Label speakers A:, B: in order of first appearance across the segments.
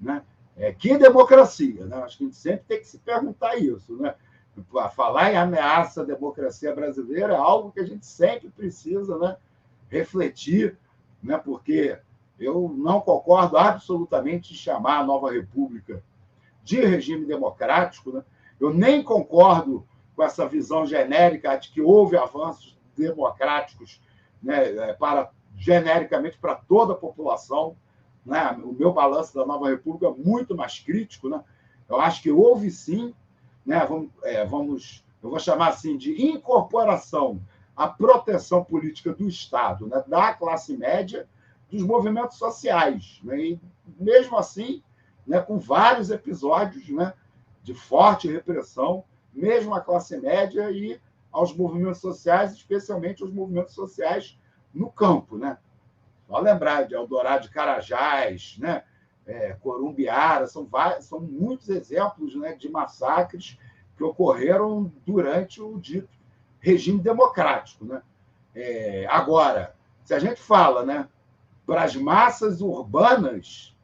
A: né? Que democracia, né? Acho que a gente sempre tem que se perguntar isso, né? Falar em ameaça à democracia brasileira é algo que a gente sempre precisa, né, refletir, né? Porque eu não concordo absolutamente em chamar a nova república de regime democrático, né? Eu nem concordo com essa visão genérica de que houve avanços democráticos, né, genericamente para toda a população, né? O meu balanço da nova república é muito mais crítico, né? Eu acho que houve sim, né? Eu vou chamar assim de incorporação à proteção política do Estado, né, da classe média, dos movimentos sociais, né? E mesmo assim, né, com vários episódios, né, de forte repressão, mesmo à classe média e aos movimentos sociais, especialmente os movimentos sociais no campo, né? Só lembrar de Eldorado de Carajás, né? Corumbiara, são muitos exemplos, né, de massacres que ocorreram durante o dito regime democrático, né? Agora, se a gente fala, né, para as massas urbanas,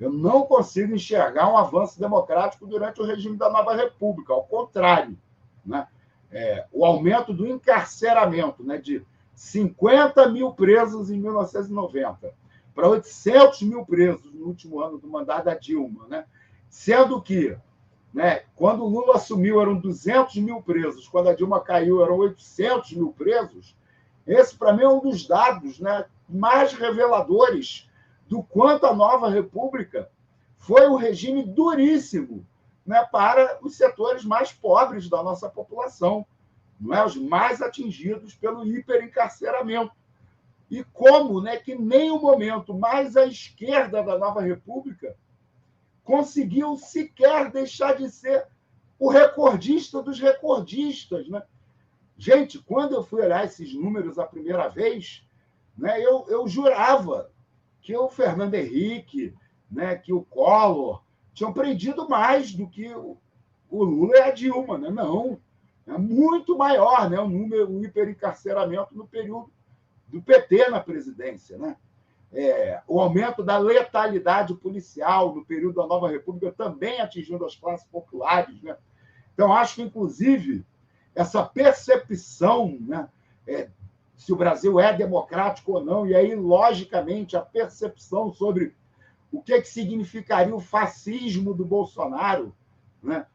A: eu não consigo enxergar um avanço democrático durante o regime da Nova República, ao contrário, né? O aumento do encarceramento, né, de 50 mil presos em 1990 para 800 mil presos no último ano do mandato da Dilma, né? Sendo que, né, quando o Lula assumiu eram 200 mil presos, quando a Dilma caiu eram 800 mil presos. Esse, para mim, é um dos dados, né, mais reveladores do quanto a Nova República foi um regime duríssimo, né, para os setores mais pobres da nossa população, não é? Os mais atingidos pelo hiperencarceramento. E como, né, que nem o momento mais à esquerda da Nova República conseguiu sequer deixar de ser o recordista dos recordistas, né? Gente, quando eu fui olhar esses números a primeira vez, né, eu jurava que o Fernando Henrique, né, que o Collor tinham prendido mais do que o Lula e a Dilma, né? Não, é muito maior, né, o hiperencarceramento no período do PT na presidência, né? O aumento da letalidade policial no período da Nova República também atingindo as classes populares, né? Então, acho que, inclusive, essa percepção, né, se o Brasil é democrático ou não, e aí, logicamente, a percepção sobre o que significaria o fascismo do Bolsonaro, né,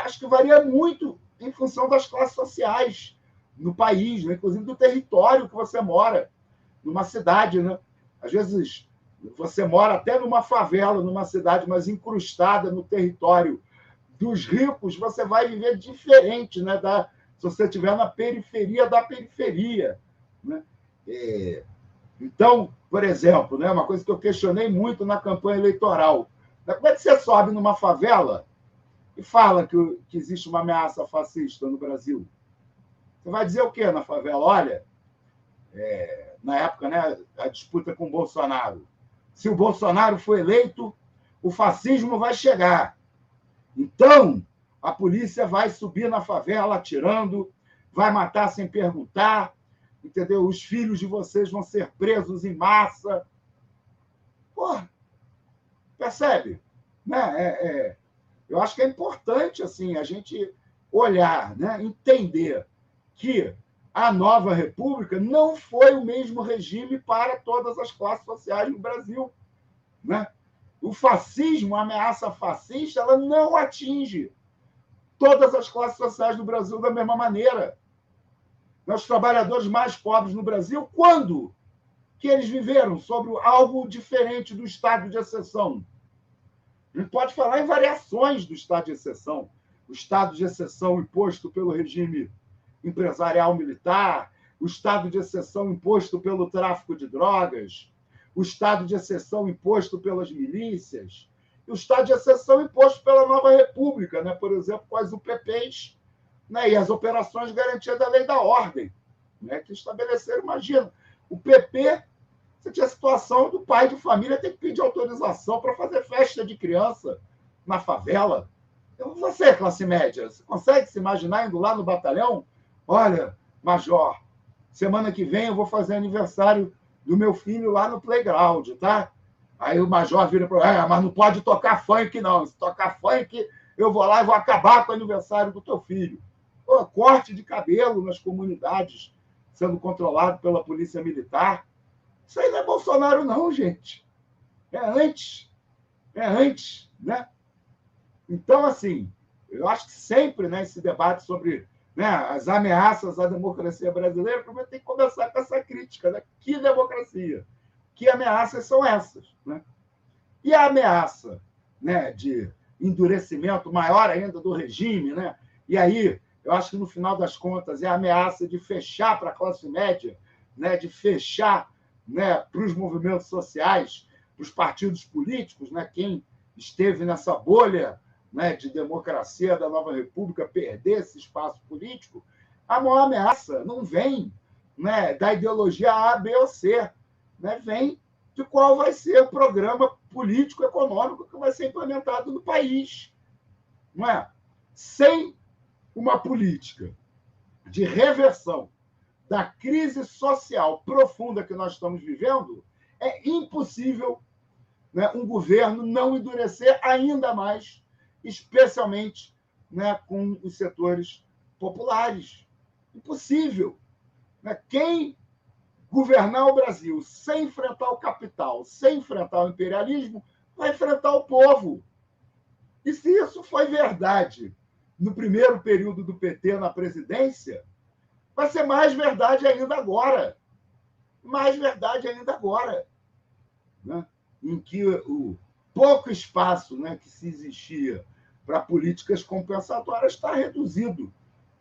A: acho que varia muito em função das classes sociais no país, né, inclusive do território que você mora, numa cidade, né? Às vezes, você mora até numa favela, numa cidade, mas incrustada no território dos ricos, você vai viver diferente, né, se você estiver na periferia da periferia, né? Então, por exemplo, né, uma coisa que eu questionei muito na campanha eleitoral, como é que você sobe numa favela e fala que existe uma ameaça fascista no Brasil? Você vai dizer o quê na favela? Olha, na época, né, a disputa com o Bolsonaro. Se o Bolsonaro for eleito, o fascismo vai chegar. Então, a polícia vai subir na favela atirando, vai matar sem perguntar, entendeu? Os filhos de vocês vão ser presos em massa. Porra, percebe? Né? Eu acho que é importante assim, a gente olhar, né, entender que a Nova República não foi o mesmo regime para todas as classes sociais no Brasil, né? O fascismo, a ameaça fascista, ela não atinge todas as classes sociais do Brasil da mesma maneira. Os trabalhadores mais pobres no Brasil, quando que eles viveram sobre algo diferente do estado de exceção? A gente pode falar em variações do estado de exceção. O estado de exceção imposto pelo regime empresarial militar, o estado de exceção imposto pelo tráfico de drogas, o estado de exceção imposto pelas milícias, e o estado de exceção imposto pela Nova República, né? Por exemplo, com as UPPs, né? E as operações de garantia da lei da ordem, né? Que estabeleceram, imagina, o PP, você tinha a situação do pai de família ter que pedir autorização para fazer festa de criança na favela. Então, você, classe média, você consegue se imaginar indo lá no batalhão? Olha, major, semana que vem eu vou fazer aniversário do meu filho lá no playground, tá? Aí o major vira para mas não pode tocar funk, não. Se tocar funk, eu vou lá e vou acabar com o aniversário do teu filho. Pô, corte de cabelo nas comunidades sendo controlado pela polícia militar. Isso aí não é Bolsonaro, não, gente. É antes, né? Então, assim, eu acho que sempre, né, esse debate sobre, né, as ameaças à democracia brasileira, primeiro tem que começar com essa crítica, né? Que democracia? Que ameaças são essas, né? E a ameaça, né, de endurecimento maior ainda do regime, né? E aí, eu acho que no final das contas é a ameaça de fechar para a classe média, né, de fechar, né, para os movimentos sociais, para os partidos políticos, né, quem esteve nessa bolha, né, de democracia da nova república perder esse espaço político. A maior ameaça não vem, né, da ideologia A, B ou C, né, vem de qual vai ser o programa político-econômico que vai ser implementado no país. Não é? Sem uma política de reversão da crise social profunda que nós estamos vivendo, é impossível, né, um governo não endurecer ainda mais, especialmente, né, com os setores populares. Impossível. Né? Quem governar o Brasil sem enfrentar o capital, sem enfrentar o imperialismo, vai enfrentar o povo. E se isso foi verdade no primeiro período do PT na presidência, vai ser mais verdade ainda agora. Mais verdade ainda agora. Né? Em que o pouco espaço, né, que se existia para políticas compensatórias está reduzido.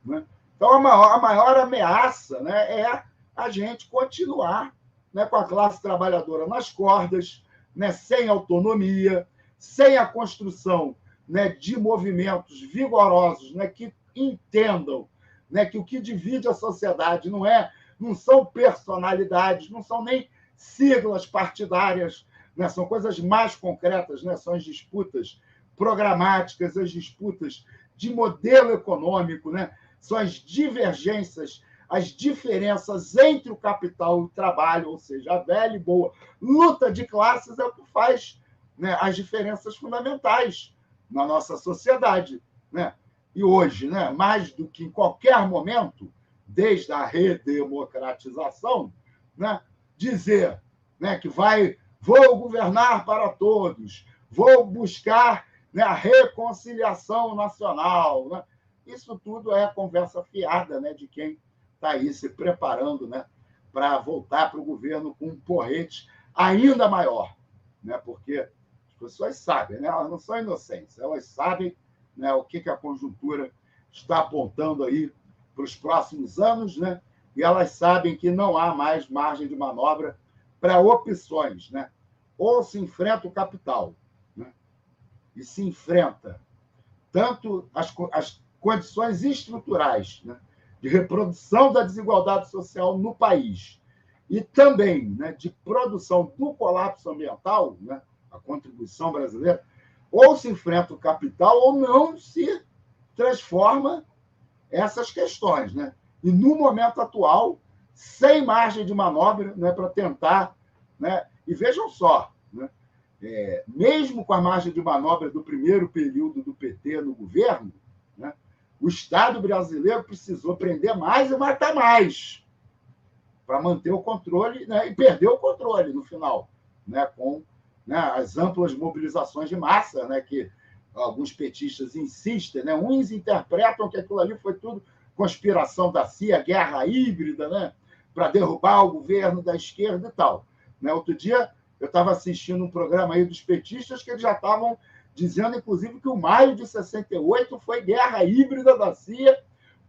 A: Né? Então, a maior ameaça, né, é a gente continuar, né, com a classe trabalhadora nas cordas, né, sem autonomia, sem a construção, né, de movimentos vigorosos, né, que entendam, né, que o que divide a sociedade não são personalidades, não são nem siglas partidárias, né, são coisas mais concretas, né, são as disputas programáticas, as disputas de modelo econômico, né, são as divergências, as diferenças entre o capital e o trabalho, ou seja, a velha e boa luta de classes é o que faz, né, as diferenças fundamentais na nossa sociedade. Né? E hoje, né, mais do que em qualquer momento, desde a redemocratização, né, dizer, né, que vou governar para todos, vou buscar, né, a reconciliação nacional, né? Isso tudo é conversa fiada, né, de quem está aí se preparando, né, para voltar para o governo com um porrete ainda maior. Né, porque as pessoas sabem, né, elas não são inocentes, elas sabem, né, o que a conjuntura está apontando aí para os próximos anos, né, e elas sabem que não há mais margem de manobra para opções. Né? Ou se enfrenta o capital, né, e se enfrenta tanto as condições estruturais, né, de reprodução da desigualdade social no país e também, né, de produção do colapso ambiental, né, a contribuição brasileira, ou se enfrenta o capital ou não se transforma essas questões. Né? E, no momento atual, sem margem de manobra, né, para tentar... Né? E vejam só, né, mesmo com a margem de manobra do primeiro período do PT no governo, né, o Estado brasileiro precisou prender mais e matar mais para manter o controle, né, e perdeu o controle no final, né, com, né, as amplas mobilizações de massa, né, que alguns petistas insistem, né, uns interpretam que aquilo ali foi tudo conspiração da CIA, guerra híbrida, né, para derrubar o governo da esquerda e tal. Né? Outro dia, eu estava assistindo um programa aí dos petistas que eles já estavam dizendo, inclusive, que o maio de 68 foi guerra híbrida da CIA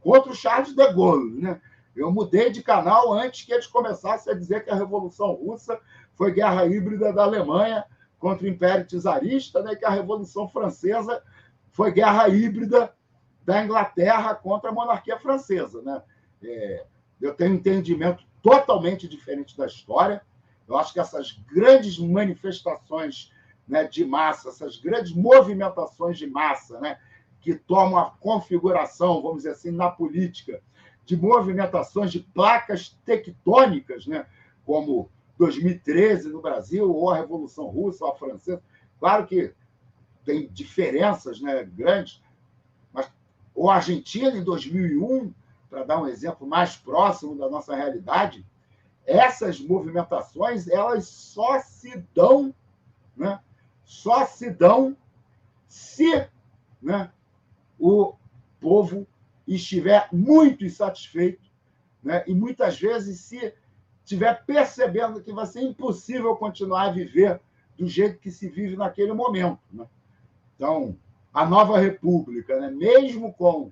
A: contra o Charles de Gaulle. Né? Eu mudei de canal antes que eles começassem a dizer que a Revolução Russa foi guerra híbrida da Alemanha contra o Império Czarista, né? Que a Revolução Francesa foi guerra híbrida da Inglaterra contra a monarquia francesa. Né? Eu tenho um entendimento totalmente diferente da história. Eu acho que essas grandes manifestações, né, de massa, essas grandes movimentações de massa, né, que tomam a configuração, vamos dizer assim, na política, de movimentações de placas tectônicas, né, como 2013 no Brasil, ou a Revolução Russa, ou a Francesa. Claro que tem diferenças, né, grandes, mas ou a Argentina em 2001, para dar um exemplo mais próximo da nossa realidade, essas movimentações elas só se dão, né, só se dão se, né, o povo estiver muito insatisfeito, né, e muitas vezes se estiver percebendo que vai ser impossível continuar a viver do jeito que se vive naquele momento, né? Então, a nova república, né, mesmo com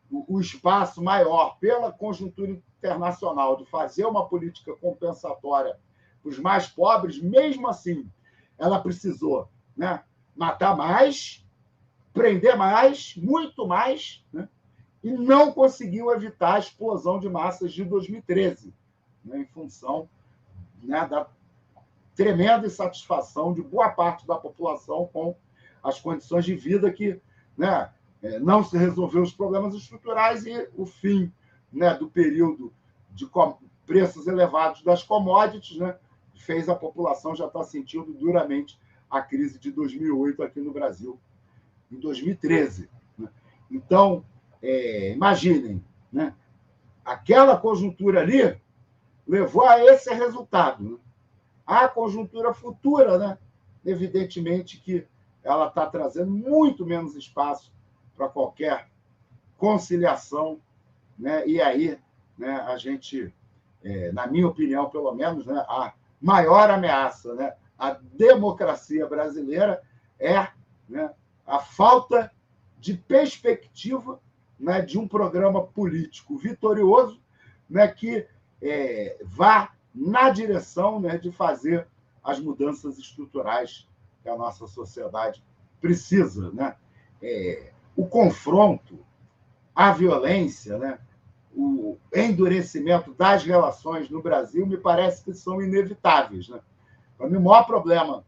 A: o espaço maior pela conjuntura internacional de fazer uma política compensatória para os mais pobres, mesmo assim, ela precisou, né, matar mais, prender mais, muito mais, né, e não conseguiu evitar a explosão de massas de 2013, né, em função, né, da tremenda insatisfação de boa parte da população com as condições de vida que, né, não se resolveu os problemas estruturais e o fim, né, do período de preços elevados das commodities, né, fez a população já estar sentindo duramente a crise de 2008 aqui no Brasil, em 2013. Né? Então, imaginem, né, aquela conjuntura ali levou a esse resultado. Né? A conjuntura futura, né, evidentemente que ela está trazendo muito menos espaço para qualquer conciliação, né? E aí, né, a gente, na minha opinião, pelo menos, né, a maior ameaça, né, à democracia brasileira é, né, a falta de perspectiva, né, de um programa político vitorioso, né, que vá na direção, né, de fazer as mudanças estruturais que a nossa sociedade precisa, né? O confronto, a violência, né, o endurecimento das relações no Brasil me parece que são inevitáveis. Né? Para mim, o maior problema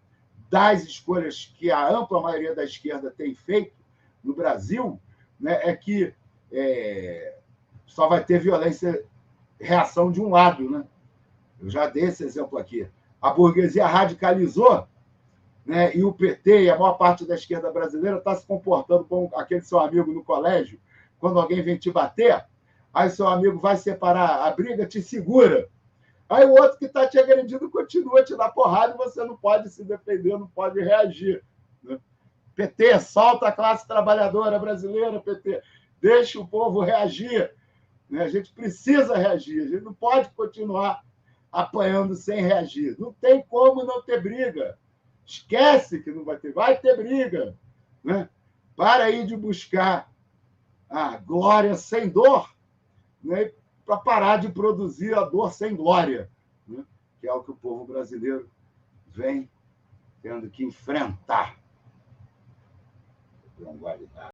A: das escolhas que a ampla maioria da esquerda tem feito no Brasil, né, é que só vai ter violência, reação de um lado. Né? Eu já dei esse exemplo aqui. A burguesia radicalizou, né, e o PT e a maior parte da esquerda brasileira está se comportando como aquele seu amigo no colégio, quando alguém vem te bater, aí seu amigo vai separar a briga, te segura. Aí o outro que está te agredindo continua a te dar porrada e você não pode se defender, não pode reagir. Né? PT, solta a classe trabalhadora brasileira, PT. Deixa o povo reagir. Né? A gente precisa reagir, a gente não pode continuar apanhando sem reagir. Não tem como não ter briga. Esquece que não vai ter briga. Né? Para aí de buscar a glória sem dor, né? Para parar de produzir a dor sem glória, né? Que é o que o povo brasileiro vem tendo que enfrentar.